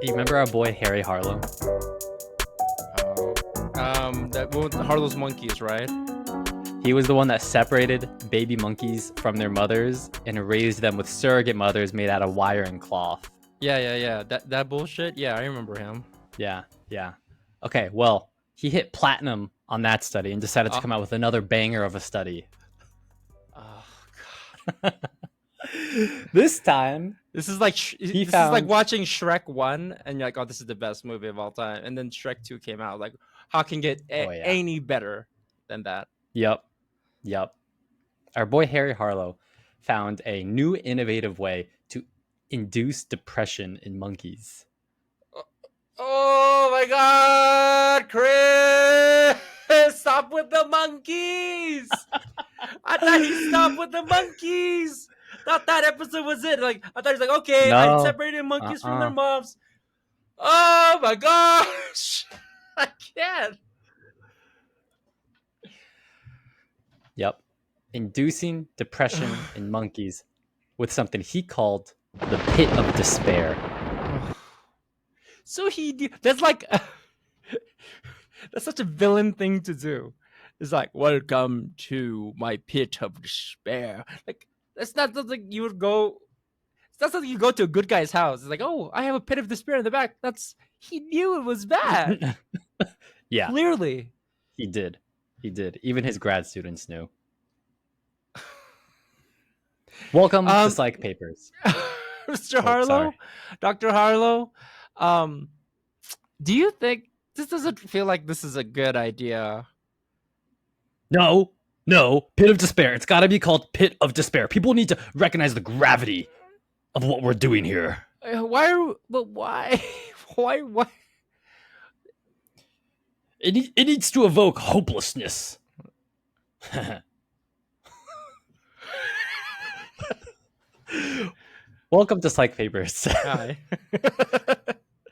You remember our boy Harry Harlow? That one with Harlow's monkeys, right? He was the one that separated baby monkeys from their mothers and raised them with surrogate mothers made out of wire and cloth. Yeah. That bullshit. Yeah, I remember him. Yeah. Okay, well, he hit platinum on that study and decided to come out with another banger of a study. Oh god. This time, This is like is like watching Shrek 1 and you're like, oh, this is the best movie of all time. And then Shrek 2 came out. Like, how can get any better than that? Yep. Our boy Harry Harlow found a new innovative way to induce depression in monkeys. Oh my god, Chris! Stop with the monkeys! I thought he stopped with the monkeys! Thought that episode was it. Like, I thought he was like, okay, I separated monkeys from their moms. Oh my gosh! I can't. Yep. Inducing depression in monkeys with something he called the pit of despair. So that's like that's such a villain thing to do. It's like, welcome to my pit of despair. Like, that's not something you would go. It's not something you go to a good guy's house. It's like, oh, I have a pit of despair in the back. He knew it was bad. Yeah, clearly he did. Even his grad students knew. Welcome to Psych Papers. Mr. Harlow, Dr. Harlow, do you think this doesn't feel like this is a good idea? No, pit of despair. It's got to be called pit of despair. People need to recognize the gravity of what we're doing here. Why? Why? It needs to evoke hopelessness. Welcome to Psych Papers. Hi.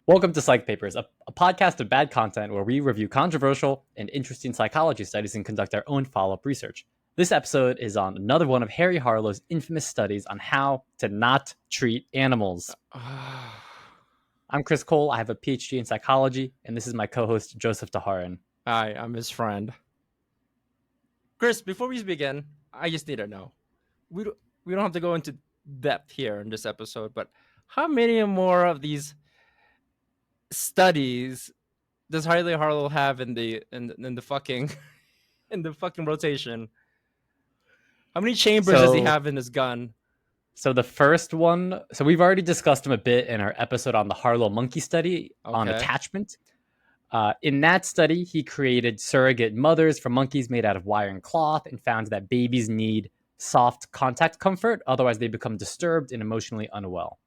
Welcome to Psych Papers, a podcast of bad content where we review controversial and interesting psychology studies and conduct our own follow-up research. This episode is on another one of Harry Harlow's infamous studies on how to not treat animals. I'm Chris Cole. I have a PhD in psychology, and this is my co-host, Joseph Tajaran. Hi, I'm his friend. Chris, before we begin, I just need to know. We don't have to go into depth here in this episode, but how many more of these studies does Harry Harlow have in the fucking rotation? How many chambers does he have in his gun? So the first one, so we've already discussed him a bit in our episode on the Harlow monkey study on attachment. In that study, he created surrogate mothers for monkeys made out of wire and cloth and found that babies need soft contact comfort, otherwise they become disturbed and emotionally unwell.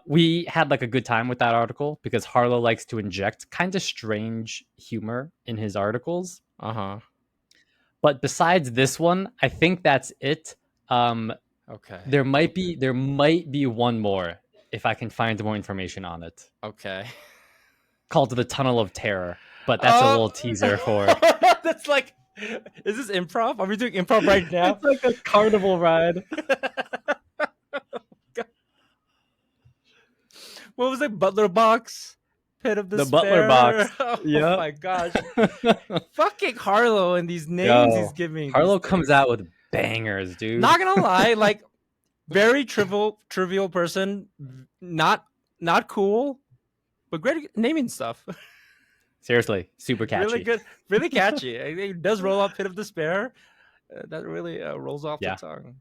We had like a good time with that article because Harlow likes to inject kind of strange humor in his articles. But besides this one, I think that's it. Okay. There might be one more if I can find more information on it. Okay. Called The Tunnel of Terror, but that's a little teaser for. That's like, is this improv? Are we doing improv right now? It's like a carnival ride. What was it? Butler Box? Pit of Despair? The Butler Box. Oh my gosh. Fucking Harlow and these names he's giving. Harlow comes out with bangers, dude. Not gonna lie, like, very trivial person. Not cool, but great naming stuff. Seriously, super catchy. Really good, really catchy. It does roll off Pit of Despair. That really rolls off the tongue.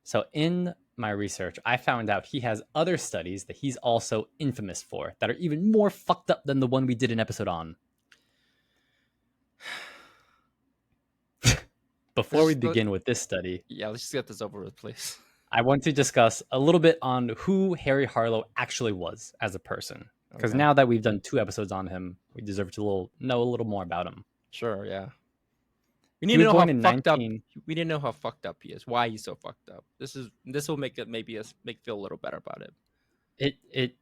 So in my research, I found out he has other studies that he's also infamous for that are even more fucked up than the one we did an episode on. Before we begin with this study, let's just get this over with, please. I want to discuss a little bit on who Harry Harlow actually was as a person. Because now that we've done 2 episodes on him, we deserve to know a little more about him. Sure, yeah. We need to know how fucked up. We didn't know how fucked up he is. Why he's so fucked up. This will make it feel a little better about it.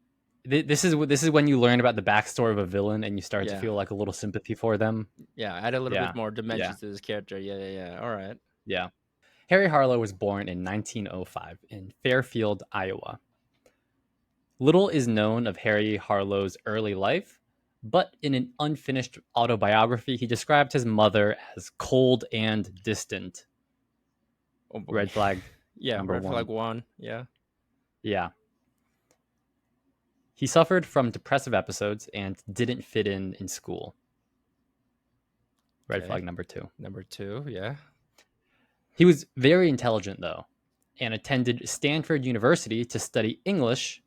This is when you learn about the backstory of a villain and you start to Yeah. feel like a little sympathy for them. Yeah, add a little Yeah. bit more dimensions Yeah. to this character. Yeah. All right. Yeah. Harry Harlow was born in 1905 in Fairfield, Iowa. Little is known of Harry Harlow's early life, but in an unfinished autobiography, he described his mother as cold and distant. Oh boy. Red flag Yeah, number red one. flag 1. Yeah. Yeah. He suffered from depressive episodes and didn't fit in school. Red Okay. flag number 2. Number 2, yeah. He was very intelligent, though, and attended Stanford University to study English,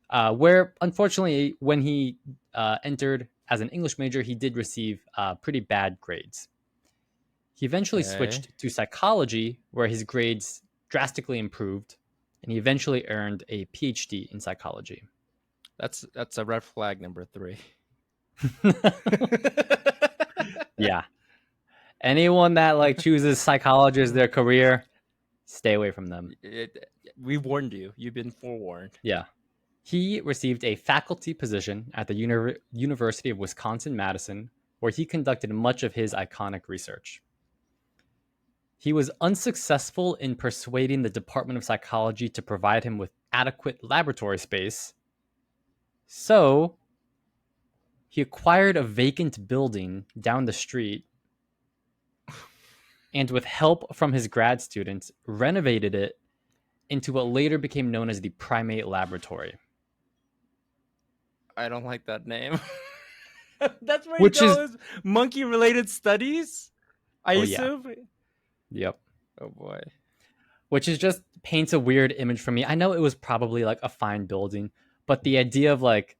where, unfortunately, when he entered as an English major, he did receive pretty bad grades. He eventually switched to psychology, where his grades drastically improved, and he eventually earned a PhD in psychology. That's a red flag number 3. Yeah. Anyone that like chooses psychology as their career, stay away from them. We warned you. You've been forewarned. Yeah. He received a faculty position at the University of Wisconsin-Madison, where he conducted much of his iconic research. He was unsuccessful in persuading the Department of Psychology to provide him with adequate laboratory space, so he acquired a vacant building down the street and, with help from his grad students, renovated it into what later became known as the Primate Laboratory. I don't like that name. That's where Which he is- goes. Monkey-related studies, I Oh, yeah. assume. Yep. Oh boy. Which is just paints a weird image for me. I know it was probably like a fine building, but the idea of like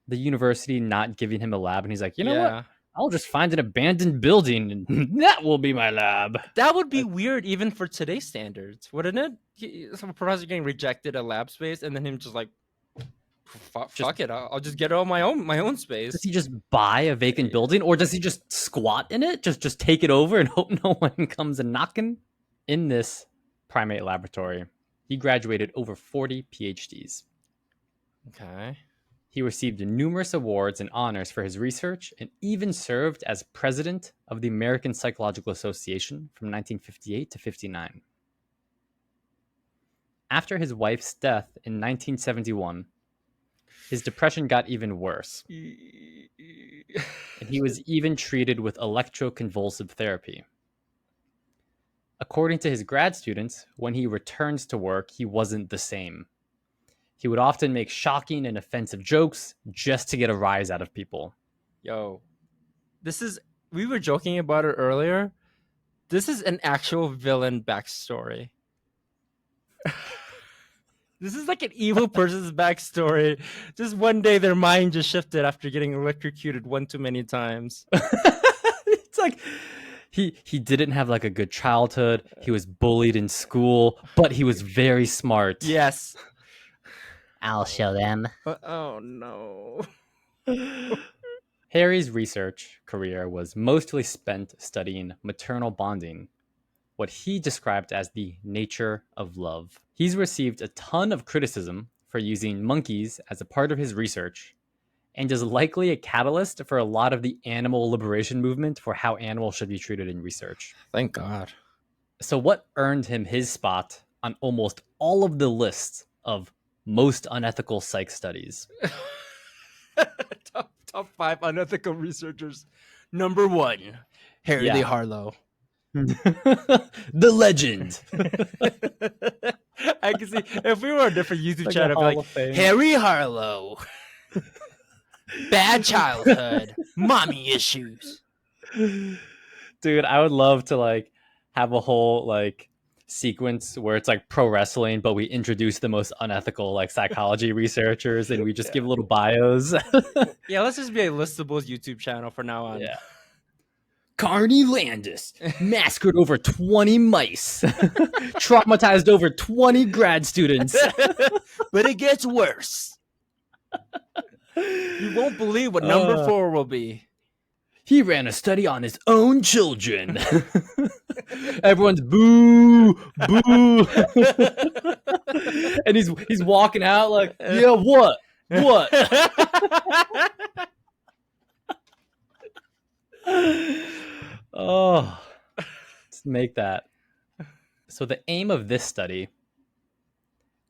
the university not giving him a lab, and he's like, you know what? I'll just find an abandoned building and that will be my lab. That would be weird even for today's standards, wouldn't it? Some professor getting rejected a lab space and then him just like, fuck it, I'll just get all my own space. Does he just buy a vacant building, or does he just squat in it? Just take it over and hope no one comes a knocking? In this primate laboratory, he graduated over 40 PhDs. Okay. He received numerous awards and honors for his research and even served as president of the American Psychological Association from 1958 to 59. After his wife's death in 1971, his depression got even worse, and he was even treated with electroconvulsive therapy. According to his grad students, when he returns to work, he wasn't the same. He would often make shocking and offensive jokes just to get a rise out of people. Yo, we were joking about it earlier. This is an actual villain backstory. This is like an evil person's backstory. Just one day their mind just shifted after getting electrocuted one too many times. It's like he didn't have like a good childhood. He was bullied in school, but he was very smart. Yes. I'll show them. Oh no. Harry's research career was mostly spent studying maternal bonding, what he described as the nature of love. He's received a ton of criticism for using monkeys as a part of his research, and is likely a catalyst for a lot of the animal liberation movement for how animals should be treated in research. Thank God. So what earned him his spot on almost all of the lists of most unethical psych studies? top 5 unethical researchers. Number 1, Harry Harlow. The legend. I can see if we were a different YouTube Like channel, a Hall like of Fame. Harry Harlow, bad childhood, mommy issues. Dude, I would love to like have a whole like sequence where it's like pro wrestling, but we introduce the most unethical like psychology researchers and we just give little bios. Yeah, let's just be a Listables YouTube channel from now on. Yeah. Carney Landis massacred over 20 mice, traumatized over 20 grad students. But it gets worse. You won't believe what number 4 will be. He ran a study on his own children. Everyone's boo, boo. And he's walking out like, yeah, what? What? Oh, let's make that. So the aim of this study,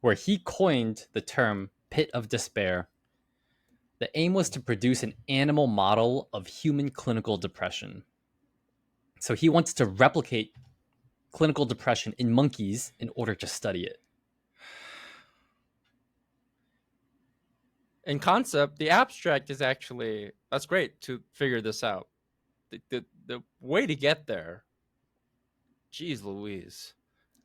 where he coined the term pit of despair, the aim was to produce an animal model of human clinical depression. So he wanted to replicate clinical depression in monkeys in order to study it. In concept, the abstract is actually, that's great to figure this out. The way to get there, geez Louise.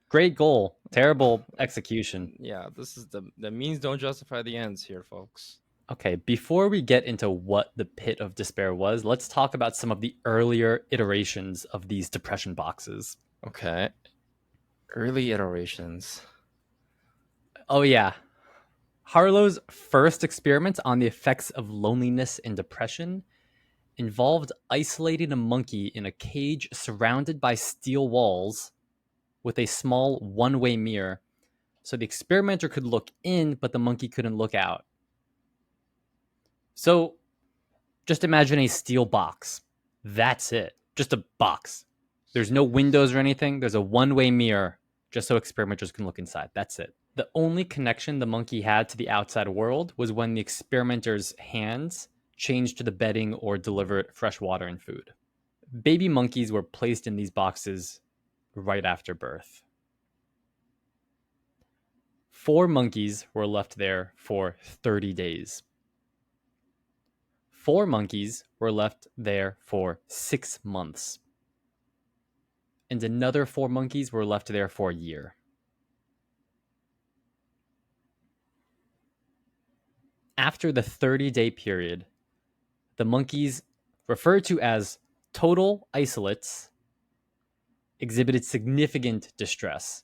Great goal, terrible execution. Yeah, this is the means don't justify the ends here, folks. Okay, before we get into what the pit of despair was, let's talk about some of the earlier iterations of these depression boxes. Okay. Early iterations. Oh, yeah. Harlow's first experiment on the effects of loneliness and depression involved isolating a monkey in a cage surrounded by steel walls with a small one-way mirror, so the experimenter could look in, but the monkey couldn't look out. So just imagine a steel box. That's it. Just a box. There's no windows or anything. There's a one-way mirror just so experimenters can look inside. That's it. The only connection the monkey had to the outside world was when the experimenter's hands changed to the bedding or delivered fresh water and food. Baby monkeys were placed in these boxes right after birth. 4 monkeys were left there for 30 days. 4 monkeys were left there for 6 months. And another 4 monkeys were left there for a year. After the 30-day period, the monkeys, referred to as total isolates, exhibited significant distress.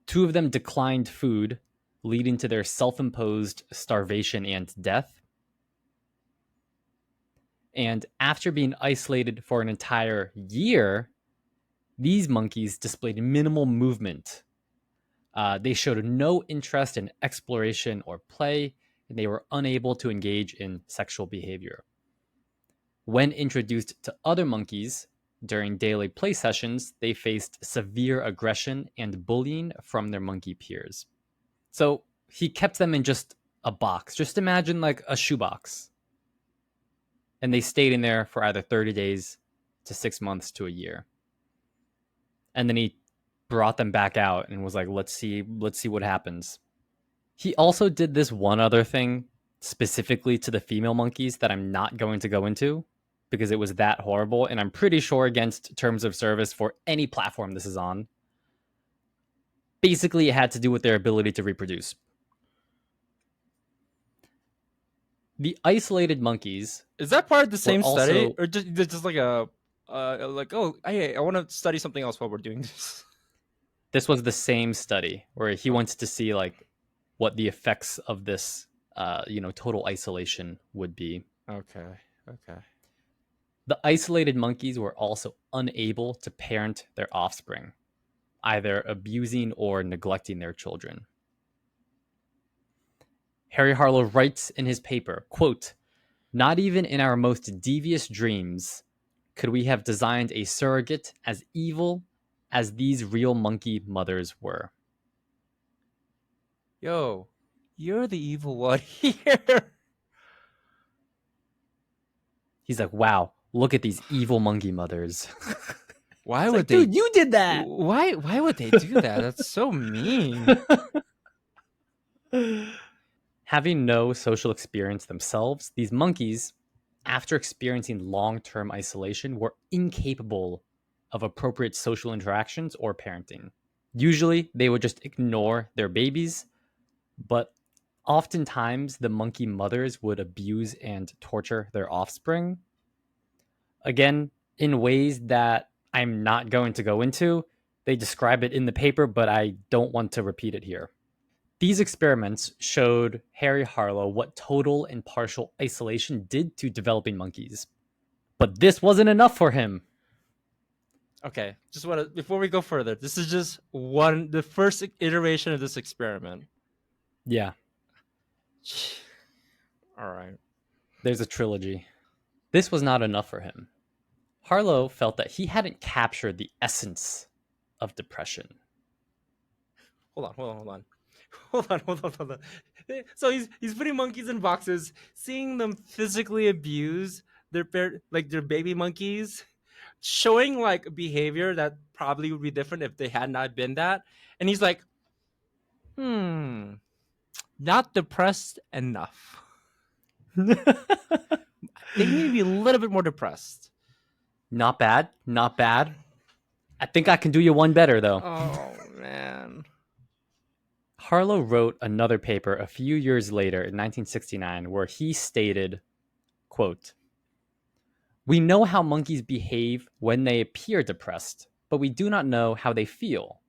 2 of them declined food, leading to their self-imposed starvation and death. And after being isolated for an entire year, these monkeys displayed minimal movement. They showed no interest in exploration or play, and they were unable to engage in sexual behavior. When introduced to other monkeys during daily play sessions, they faced severe aggression and bullying from their monkey peers. So he kept them in just a box. Just imagine like a shoebox. And they stayed in there for either 30 days to 6 months to a year. And then he brought them back out and was like, let's see what happens. He also did this one other thing specifically to the female monkeys that I'm not going to go into because it was that horrible, and I'm pretty sure against terms of service for any platform this is on. Basically, it had to do with their ability to reproduce. The isolated monkeys... Is that part of the same study? also... Or just like a... like, oh, hey, I want to study something else while we're doing this. This was the same study where he wanted to see like what the effects of this, total isolation would be. Okay. The isolated monkeys were also unable to parent their offspring, either abusing or neglecting their children. Harry Harlow writes in his paper, quote, "Not even in our most devious dreams could we have designed a surrogate as evil as these real monkey mothers were." Yo, you're the evil one here. He's like, wow, look at these evil monkey mothers. Why It's would like, they? dude, you did that. Why would they do that? That's so mean. Having no social experience themselves, these monkeys, after experiencing long-term isolation, were incapable of appropriate social interactions or parenting. Usually, they would just ignore their babies, but oftentimes the monkey mothers would abuse and torture their offspring. Again, in ways that I'm not going to go into. They describe it in the paper, but I don't want to repeat it here. These experiments showed Harry Harlow what total and partial isolation did to developing monkeys. But this wasn't enough for him. Okay, just want to, before we go further, this is just the first iteration of this experiment. Yeah. All right. There's a trilogy. This was not enough for him. Harlow felt that he hadn't captured the essence of depression. Hold on. Hold on. So he's putting monkeys in boxes, seeing them physically abuse their baby monkeys, showing like behavior that probably would be different if they had not been that. And he's like, not depressed enough. They need to be a little bit more depressed. Not bad. Not bad. I think I can do you one better, though. Oh, man. Harlow wrote another paper a few years later in 1969 where he stated, quote, "We know how monkeys behave when they appear depressed, but we do not know how they feel.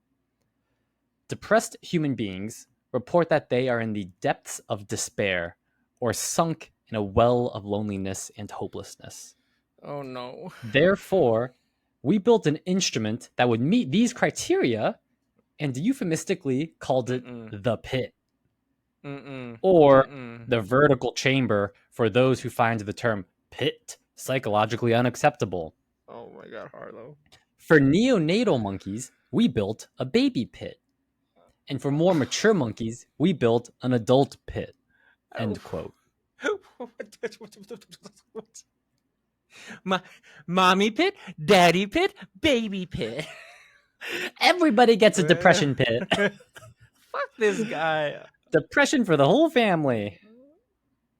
Depressed human beings report that they are in the depths of despair or sunk in a well of loneliness and hopelessness. Oh, no. Therefore, we built an instrument that would meet these criteria and euphemistically called it the pit, or the vertical chamber for those who find the term pit psychologically unacceptable. Oh my God, Harlow. For neonatal monkeys, we built a baby pit. And for more mature monkeys, we built an adult pit." End quote. Mommy pit, daddy pit, baby pit. Everybody gets a depression pit. Fuck this guy. Depression for the whole family.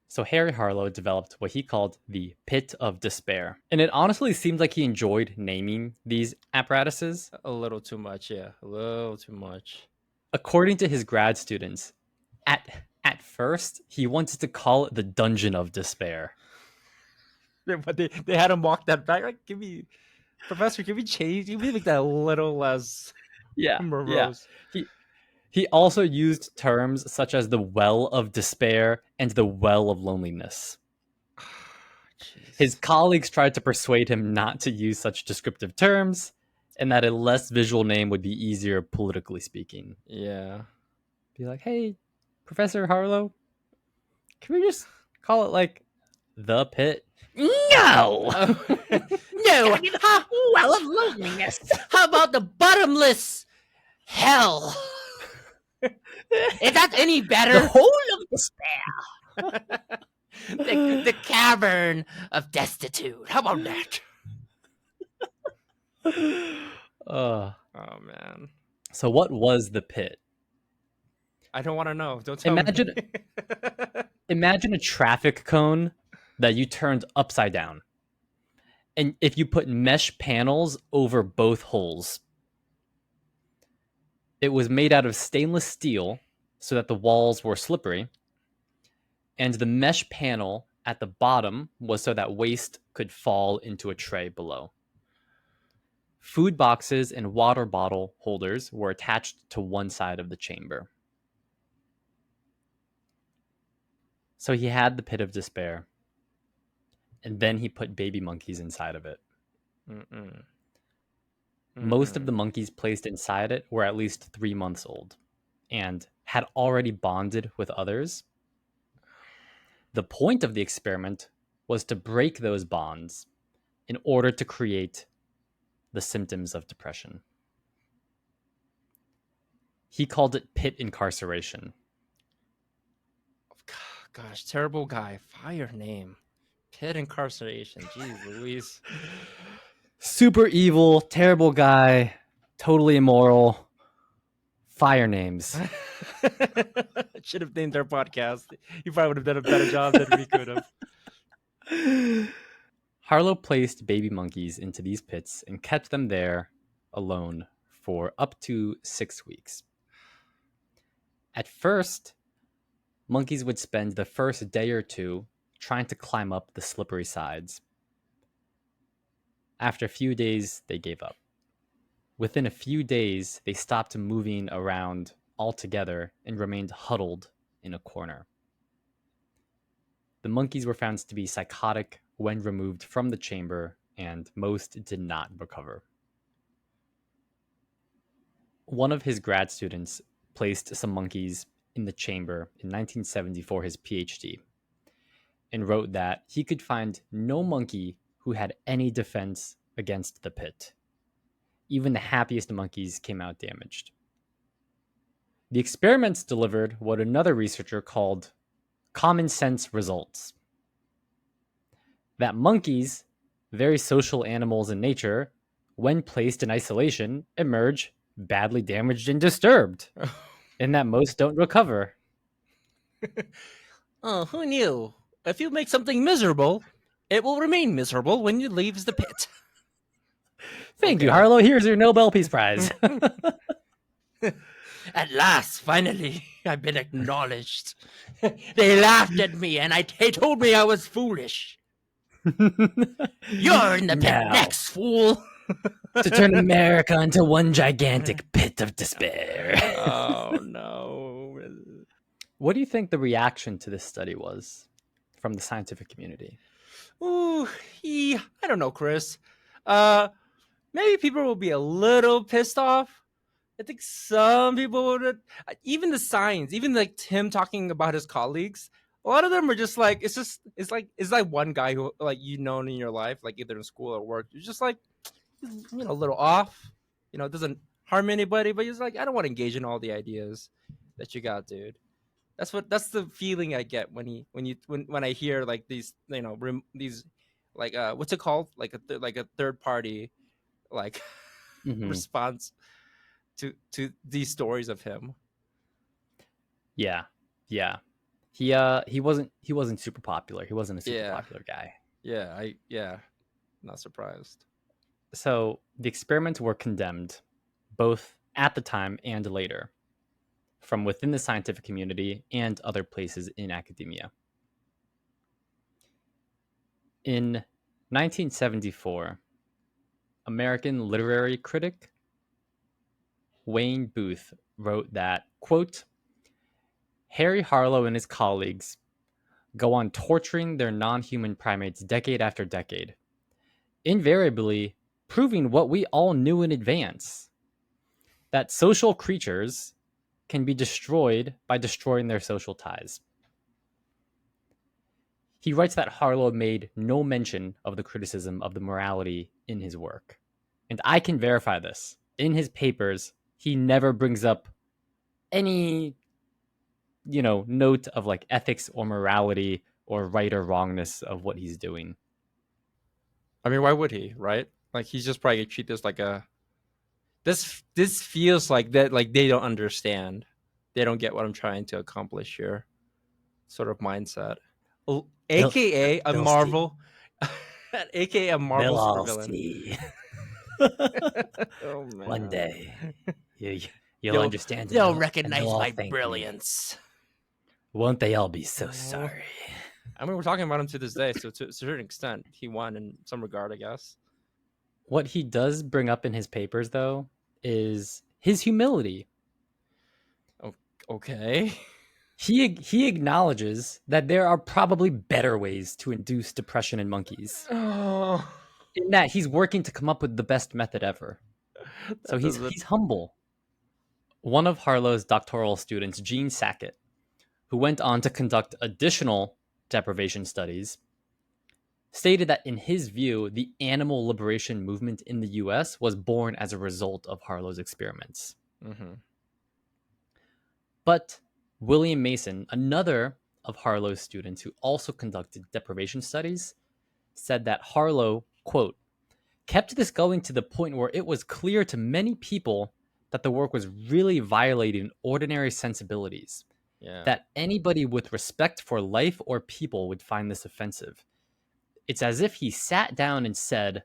So Harry Harlow developed what he called the pit of despair. And it honestly seemed like he enjoyed naming these apparatuses. A little too much, yeah. A little too much. According to his grad students, at first, he wanted to call it the Dungeon of Despair. But they had him walk that back. Like, Professor, can we change? Can we make that a little less morose? Yeah. He also used terms such as the well of despair and the well of loneliness. His colleagues tried to persuade him not to use such descriptive terms and that a less visual name would be easier politically speaking. Yeah. Be like, hey, Professor Harlow, can we just call it like the pit? No! No! Well of loneliness. How about the bottomless hell? Is that any better? The hole of despair. The cavern of destitute. How about that? Oh, man. So what was the pit? I don't want to know. Don't tell me. Imagine a traffic cone that you turned upside down. And if you put mesh panels over both holes, it was made out of stainless steel so that the walls were slippery. And the mesh panel at the bottom was so that waste could fall into a tray below. Food boxes and water bottle holders were attached to one side of the chamber. So he had the pit of despair. And then he put baby monkeys inside of it. Most of the monkeys placed inside it were at least 3 months old and had already bonded with others. The point of the experiment was to break those bonds in order to create the symptoms of depression. He called it pit incarceration. Gosh, terrible guy. Fire name. Pit incarceration. Jeez Louise. Super evil, terrible guy, totally immoral. Fire names. Should have named our podcast. You probably would have done a better job than we could have. Harlow placed baby monkeys into these pits and kept them there alone for up to 6 weeks. At first, monkeys would spend the first day or two trying to climb up the slippery sides. After a few days, they gave up. Within a few days, they stopped moving around altogether and remained huddled in a corner. The monkeys were found to be psychotic when removed from the chamber, and most did not recover. One of his grad students placed some monkeys in the chamber in 1970 for his PhD. and wrote that he could find no monkey who had any defense against the pit. Even the happiest monkeys came out damaged. The experiments delivered what another researcher called common sense results. That monkeys, very social animals in nature, when placed in isolation, emerge badly damaged and disturbed, and that most don't recover. Oh, who knew? If you make something miserable, it will remain miserable when you leaves the pit. Thank you, Okay. Harlow. Here's your Nobel Peace Prize. At last, finally, I've been acknowledged. They laughed at me and they told me I was foolish. You're in the pit Now, next, fool. to turn America into one gigantic pit of despair. Oh, no. What do you think the reaction to this study was from the scientific community? Ooh, I don't know, Chris. Maybe people will be a little pissed off. I think some people would, even the signs, even like Tim talking about his colleagues. A lot of them are just like, it's like one guy who like in your life, like either in school or work. You're just like, a little off. It doesn't harm anybody, but he's like, I don't want to engage in all the ideas that you got, dude. That's the feeling I get when I hear like these these like what's it called, like a third party like response to these stories of him. Yeah. He wasn't super popular. He wasn't a super popular guy. Yeah, not surprised. So the experiments were condemned both at the time and later from within the scientific community and other places in academia. In 1974, American literary critic Wayne Booth wrote that, quote, Harry Harlow and his colleagues go on torturing their non-human primates decade after decade, invariably proving what we all knew in advance, that social creatures can be destroyed by destroying their social ties. He writes that Harlow made no mention of the criticism of the morality in his work. And I can verify this. In his papers, he never brings up any, note of like ethics or morality or right or wrongness of what he's doing. I mean, why would he, right? Like, he's just probably gonna treat this like this feels like that, like they don't understand. They don't get what I'm trying to accomplish here. Sort of mindset. AKA a Marvel. AKA a Marvel supervillain. Oh, man. One day, you'll understand. They'll recognize my brilliance. Won't they all be so sorry? I mean, we're talking about him to this day, so to a certain extent, he won in some regard, I guess. What he does bring up in his papers, though, is his humility. Okay. He acknowledges that there are probably better ways to induce depression in monkeys. Oh. In that he's working to come up with the best method ever. So he's humble. One of Harlow's doctoral students, Gene Sackett, who went on to conduct additional deprivation studies, stated that in his view, the animal liberation movement in the US was born as a result of Harlow's experiments. Mm-hmm. But William Mason, another of Harlow's students who also conducted deprivation studies, said that Harlow, quote, kept this going to the point where it was clear to many people that the work was really violating ordinary sensibilities. Yeah. That anybody with respect for life or people would find this offensive. It's as if he sat down and said,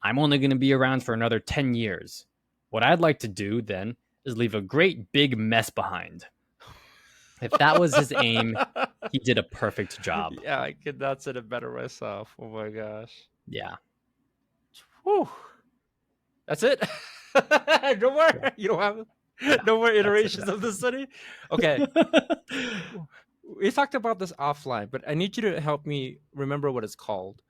I'm only going to be around for another 10 years. What I'd like to do then is leave a great big mess behind. If that was his aim, he did a perfect job. Yeah, I could not say it better myself. Oh my gosh. Yeah. Whew. That's it? No more? Yeah. You don't have no more iterations of the study? Okay. We talked about this offline, but I need you to help me remember what it's called.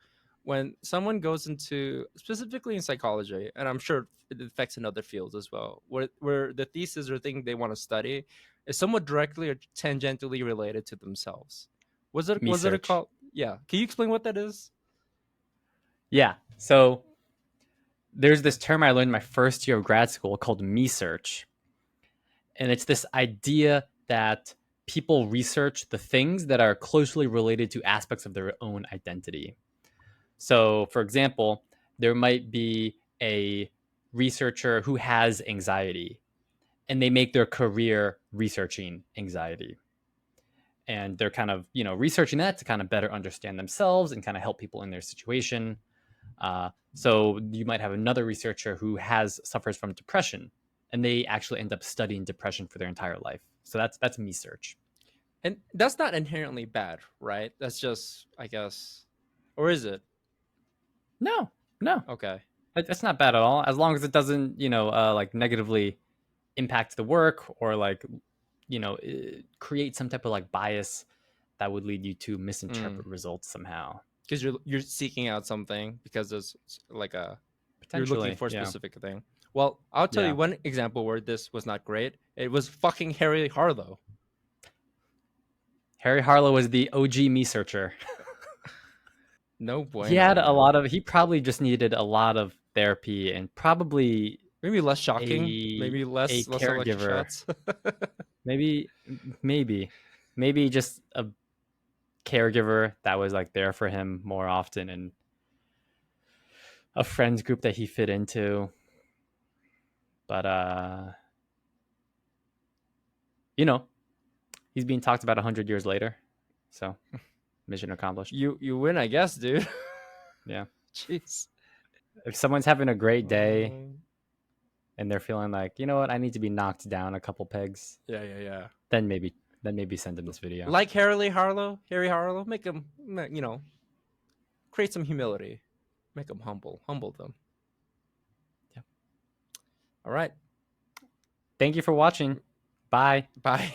When someone goes into, specifically in psychology, and I'm sure it affects in other fields as well, where the thesis or thing they want to study is somewhat directly or tangentially related to themselves. Was it Mesearch. called? Yeah. Can you explain what that is? Yeah. So there's this term I learned in my first year of grad school called Mesearch. And it's this idea that people research the things that are closely related to aspects of their own identity. So, for example, there might be a researcher who has anxiety and they make their career researching anxiety. And they're kind of, researching that to kind of better understand themselves and kind of help people in their situation. So you might have another researcher who suffers from depression, and they actually end up studying depression for their entire life. So that's Mesearch. And that's not inherently bad, right? That's just, I guess, or is it? No, Okay. that's not bad at all, as long as it doesn't, like negatively impact the work or like, create some type of like bias that would lead you to misinterpret results somehow. Because you're seeking out something because there's like you're looking Potentially, for a yeah. specific thing. Well, I'll tell Yeah. you one example where this was not great. It was fucking Harry Harlow. Harry Harlow was the OG Mesearcher. No bueno. He probably just needed a lot of therapy and probably Maybe less shocking. a Maybe less electric caregiver. shots. maybe just a caregiver that was like there for him more often, and a friends group that he fit into. But he's being talked about 100 years later, so mission accomplished. You win, I guess, dude. Yeah. Jeez. If someone's having a great day and they're feeling like, you know what, I need to be knocked down a couple pegs, Yeah. then maybe send him this video. Like Harry Harlow, make him, create some humility, make them humble them. Yeah. All right. Thank you for watching. Bye. Bye.